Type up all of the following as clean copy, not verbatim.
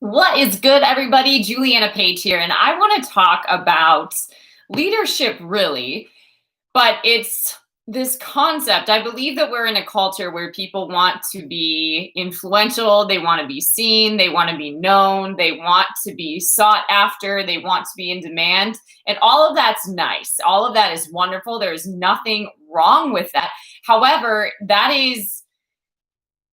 What is good, everybody? Juliana Page here, and I want to talk about leadership, really, but it's this concept. I believe that we're in a culture where people want to be influential, they want to be seen, they want to be known, they want to be sought after, they want to be in demand, and all of that's nice. All of that is wonderful. There's nothing wrong with that. However, that is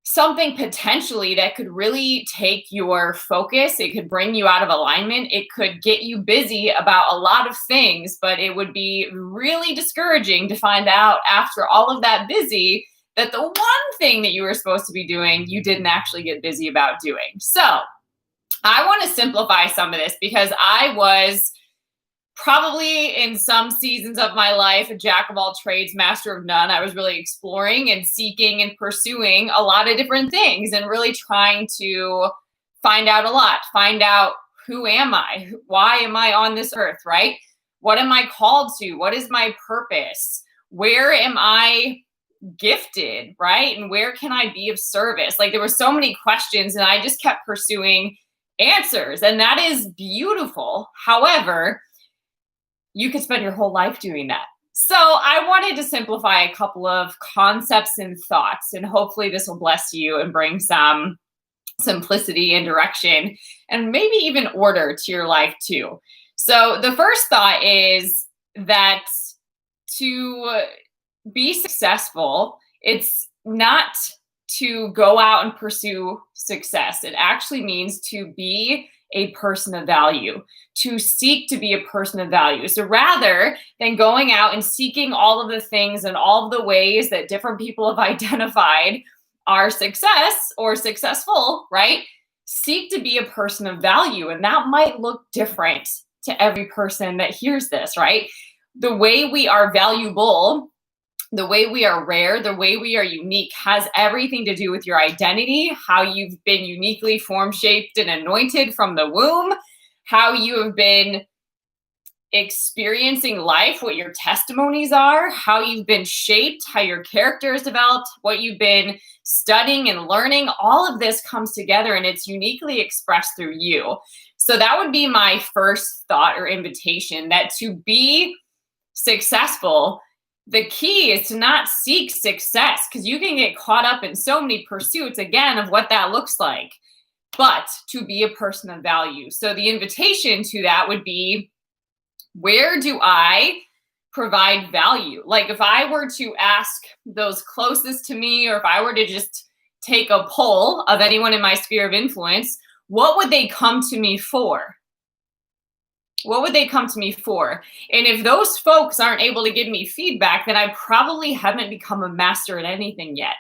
something potentially that could really take your focus. It could bring you out of alignment. It could get you busy about a lot of things, but it would be really discouraging to find out after all of that busy that the one thing that you were supposed to be doing, you didn't actually get busy about doing. So I want to simplify some of this because I was probably in some seasons of my life a jack of all trades, master of none. I was really exploring and seeking and pursuing a lot of different things and really trying to find out a lot, find out who am I? Why am I on this earth, right? What am I called to? What is my purpose? Where am I gifted, right? And where can I be of service? Like there were so many questions and I just kept pursuing answers, and that is beautiful. However, you could spend your whole life doing that. So I wanted to simplify a couple of concepts and thoughts, and hopefully this will bless you and bring some simplicity and direction and maybe even order to your life too. So the first thought is that to be successful, it's not to go out and pursue success. It actually means to be a person of value, to seek to be a person of value. So rather than going out and seeking all of the things and all of the ways that different people have identified are success or successful, right? Seek to be a person of value. And that might look different to every person that hears this, right? The way we are valuable, the way we are rare, the way we are unique has everything to do with your identity, how you've been uniquely form shaped and anointed from the womb, how you have been experiencing life, what your testimonies are, how you've been shaped, how your character is developed, what you've been studying and learning. All of this comes together and it's uniquely expressed through you. So that would be my first thought or invitation, that to be successful, the key is to not seek success, because you can get caught up in so many pursuits, again, of what that looks like, but to be a person of value. So the invitation to that would be, where do I provide value? Like if I were to ask those closest to me, or if I were to just take a poll of anyone in my sphere of influence, what would they come to me for? What would they come to me for? And if those folks aren't able to give me feedback, then I probably haven't become a master at anything yet.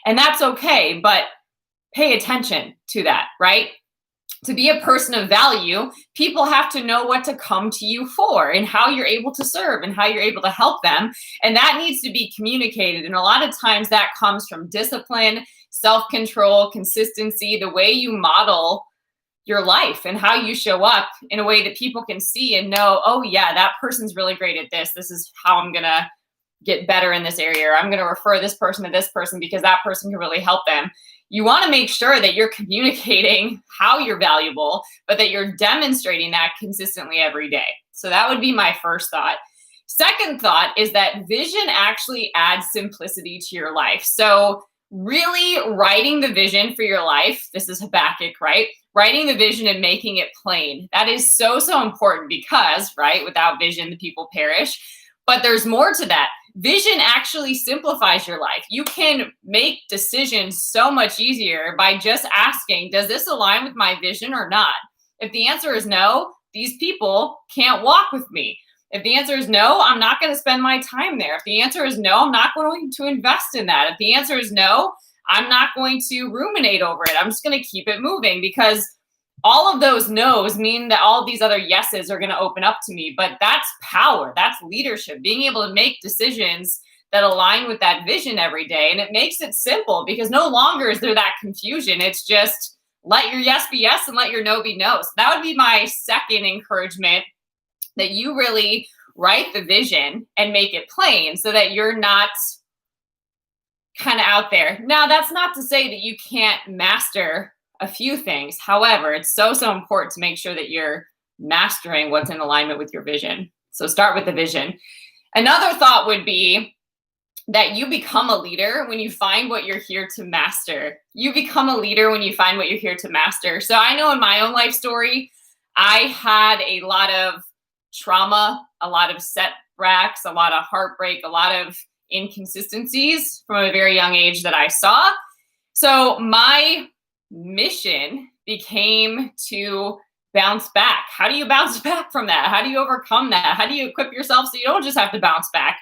And that's okay, but pay attention to that, right? To be a person of value, people have to know what to come to you for and how you're able to serve and how you're able to help them. And that needs to be communicated. And a lot of times that comes from discipline, self-control, consistency, the way you model your life and how you show up in a way that people can see and know, oh yeah, that person's really great at this. This is how I'm going to get better in this area. Or I'm going to refer this person to this person because that person can really help them. You want to make sure that you're communicating how you're valuable, but that you're demonstrating that consistently every day. So that would be my first thought. Second thought is that vision actually adds simplicity to your life. So really writing the vision for your life, this is Habakkuk, right? Writing the vision and making it plain. That is so, so important because, right, without vision, the people perish. But there's more to that. Vision actually simplifies your life. You can make decisions so much easier by just asking, does this align with my vision or not? If the answer is no, these people can't walk with me. If the answer is no, I'm not going to spend my time there. If the answer is no, I'm not going to invest in that. If the answer is no, I'm not going to ruminate over it. I'm just going to keep it moving, because all of those no's mean that all of these other yeses are going to open up to me. But that's power. That's leadership, being able to make decisions that align with that vision every day. And it makes it simple because no longer is there that confusion. It's just let your yes be yes and let your no be no. So that would be my second encouragement, that you really write the vision and make it plain so that you're not kind of out there. Now, that's not to say that you can't master a few things. However, it's so, so important to make sure that you're mastering what's in alignment with your vision. So start with the vision. Another thought would be that you become a leader when you find what you're here to master. You become a leader when you find what you're here to master. So I know in my own life story, I had a lot of trauma, a lot of setbacks, a lot of heartbreak, a lot of inconsistencies from a very young age that I saw. So my mission became to bounce back. How do you bounce back from that? How do you overcome that? How do you equip yourself so you don't just have to bounce back?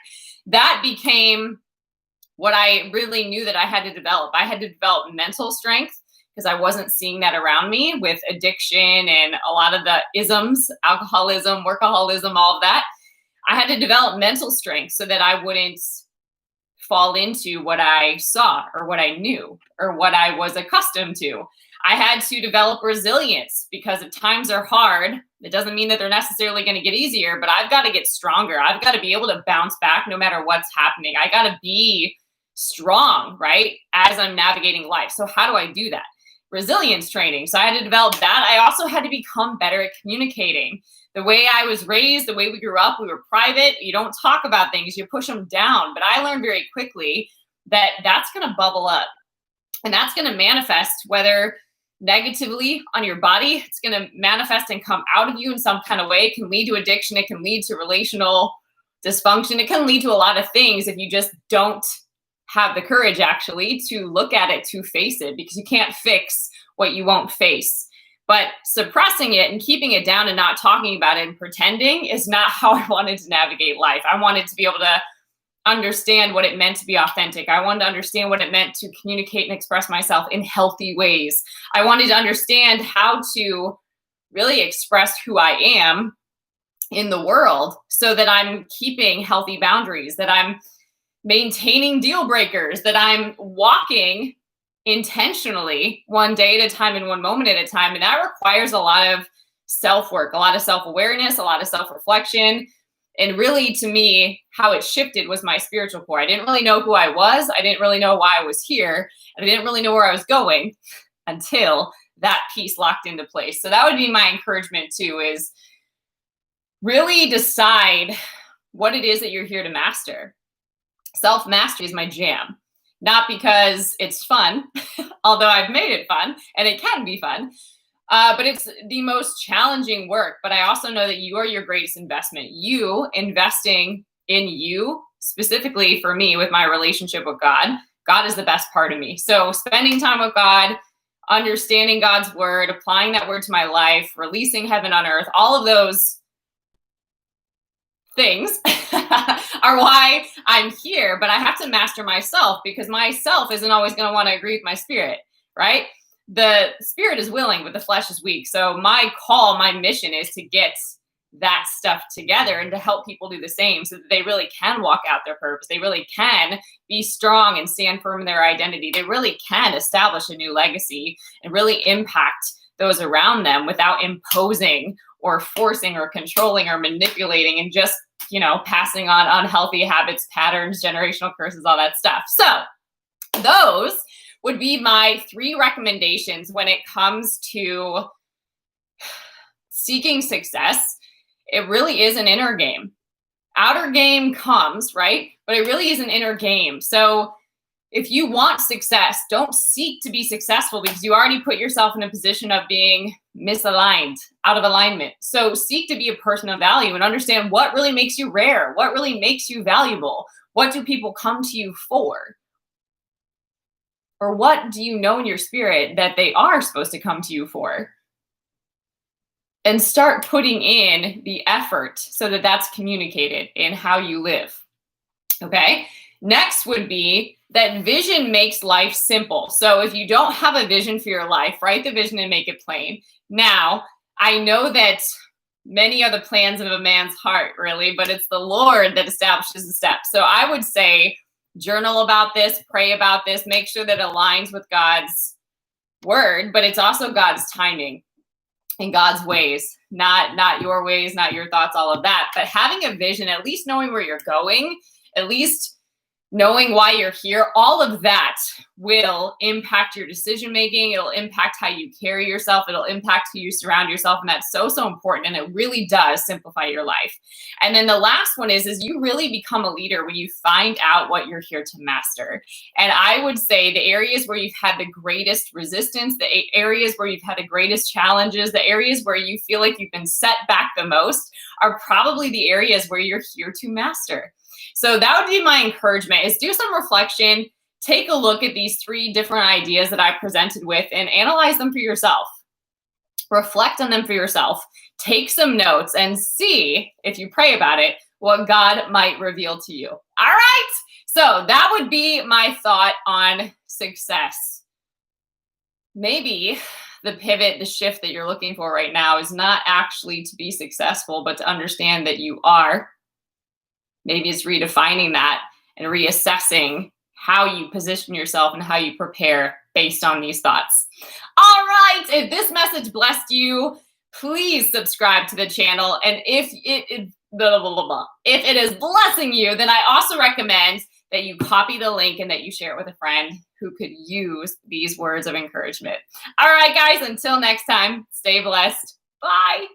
That became what I really knew that I had to develop. I had to develop mental strength because I wasn't seeing that around me with addiction and a lot of the isms, alcoholism, workaholism, all of that. I had to develop mental strength so that I wouldn't fall into what I saw or what I knew or what I was accustomed to. I had to develop resilience because if times are hard, it doesn't mean that they're necessarily going to get easier, but I've got to get stronger. I've got to be able to bounce back no matter what's happening. I got to be strong, right, as I'm navigating life. So how do I do that? Resilience training. So I had to develop that. I also had to become better at communicating. The way I was raised, the way we grew up, we were private. You don't talk about things, you push them down. But I learned very quickly that that's going to bubble up and that's going to manifest, whether negatively on your body, it's going to manifest and come out of you in some kind of way. It can lead to addiction. It can lead to relational dysfunction. It can lead to a lot of things if you just don't have the courage actually to look at it, to face it, because you can't fix what you won't face. But suppressing it and keeping it down and not talking about it and pretending is not how I wanted to navigate life. I wanted to be able to understand what it meant to be authentic. I wanted to understand what it meant to communicate and express myself in healthy ways. I wanted to understand how to really express who I am in the world so that I'm keeping healthy boundaries, that I'm maintaining deal breakers, that I'm walking intentionally one day at a time and one moment at a time. And that requires a lot of self-work, a lot of self-awareness, a lot of self-reflection. And really, to me, how it shifted was my spiritual core. I didn't really know who I was. I didn't really know why I was here. And I didn't really know where I was going until that piece locked into place. So that would be my encouragement too, is really decide what it is that you're here to master. Self-mastery is my jam. Not because it's fun, although I've made it fun, and it can be fun, but it's the most challenging work. But I also know that you are your greatest investment. You investing in you, specifically for me with my relationship with God. God is the best part of me. So spending time with God, understanding God's word, applying that word to my life, releasing heaven on earth, all of those things are why I'm here, but I have to master myself because myself isn't always going to want to agree with my spirit, right? The spirit is willing, but the flesh is weak. So my call, my mission is to get that stuff together and to help people do the same so that they really can walk out their purpose. They really can be strong and stand firm in their identity. They really can establish a new legacy and really impact those around them without imposing or forcing or controlling or manipulating and just, passing on unhealthy habits, patterns, generational curses, all that stuff. So those would be my 3 recommendations when it comes to seeking success. It really is an inner game. Outer game comes, right? But it really is an inner game. So if you want success, don't seek to be successful because you already put yourself in a position of being misaligned, out of alignment. So seek to be a person of value and understand what really makes you rare, what really makes you valuable. What do people come to you for? Or what do you know in your spirit that they are supposed to come to you for? And start putting in the effort so that that's communicated in how you live. Okay? Next would be that vision makes life simple. So if you don't have a vision for your life, write the vision and make it plain. Now, I know that many are the plans of a man's heart, really, but it's the Lord that establishes the steps. So I would say journal about this, pray about this, make sure that it aligns with God's word, but it's also God's timing and God's ways, not your ways, not your thoughts, all of that. But having a vision, at least knowing where you're going, at least knowing why you're here, all of that will impact your decision making. It'll impact how you carry yourself. It'll impact who you surround yourself. And that's so, so important. And it really does simplify your life. And then the last one is you really become a leader when you find out what you're here to master. And I would say the areas where you've had the greatest resistance, the areas where you've had the greatest challenges, the areas where you feel like you've been set back the most are probably the areas where you're here to master. So that would be my encouragement, is do some reflection, take a look at these 3 different ideas that I presented with and analyze them for yourself. Reflect on them for yourself, take some notes, and see, if you pray about it, what God might reveal to you. All right, so that would be my thought on success. Maybe the pivot, the shift that you're looking for right now is not actually to be successful, but to understand that you are. Maybe it's redefining that and reassessing how you position yourself and how you prepare based on these thoughts. All right, if this message blessed you, please subscribe to the channel. And if it is blessing you, then I also recommend that you copy the link and that you share it with a friend who could use these words of encouragement. All right, guys, until next time, stay blessed. Bye.